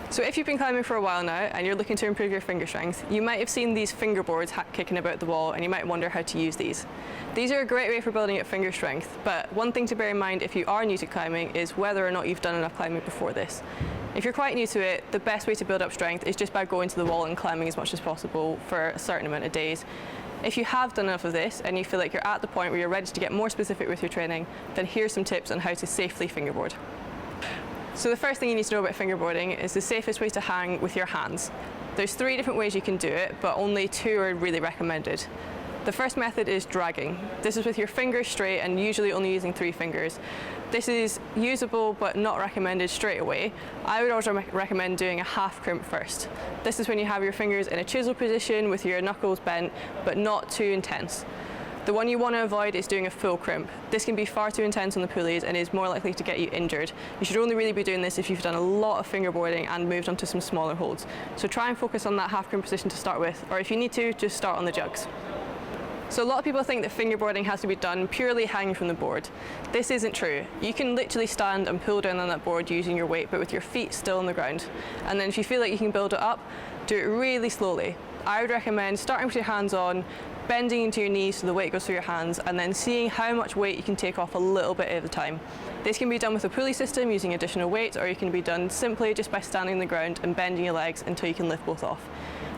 So if you've been climbing for a while now and you're looking to improve your finger strength, you might have seen these fingerboards kicking about the wall, and you might wonder how to use these. These are a great way for building up finger strength, but one thing to bear in mind if you are new to climbing is whether or not you've done enough climbing before this. If you're quite new to it, the best way to build up strength is just by going to the wall and climbing as much as possible for a certain amount of days. If you have done enough of this and you feel like you're at the point where you're ready to get more specific with your training, then here's some tips on how to safely fingerboard. So the first thing you need to know about fingerboarding is the safest way to hang with your hands. There's 3 different ways you can do it, but only 2 are really recommended. The first method is dragging. This is with your fingers straight and usually only using 3 fingers. This is usable but not recommended straight away. I would always recommend doing a half crimp first. This is when you have your fingers in a chisel position with your knuckles bent, but not too intense. The one you want to avoid is doing a full crimp. This can be far too intense on the pulleys and is more likely to get you injured. You should only really be doing this if you've done a lot of fingerboarding and moved on to some smaller holds. So try and focus on that half crimp position to start with, or if you need to, just start on the jugs. So a lot of people think that fingerboarding has to be done purely hanging from the board. This isn't true. You can literally stand and pull down on that board using your weight, but with your feet still on the ground. And then if you feel like you can build it up, do it really slowly. I would recommend starting with your hands on, bending into your knees so the weight goes through your hands, and then seeing how much weight you can take off a little bit at a time. This can be done with a pulley system using additional weights, or you can be done simply just by standing on the ground and bending your legs until you can lift both off.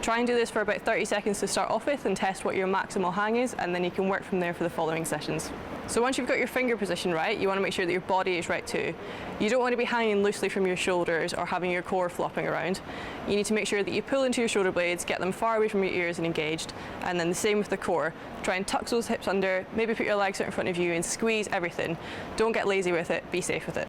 Try and do this for about 30 seconds to start off with and test what your maximal hang is, and then you can work from there for the following sessions. So once you've got your finger position right, you want to make sure that your body is right too. You don't want to be hanging loosely from your shoulders or having your core flopping around. You need to make sure that you pull into your shoulder blades, get them far away from your ears and engaged, and then the same with the core. Try and tuck those hips under, maybe put your legs out in front of you and squeeze everything. Don't get lazy with it, be safe with it.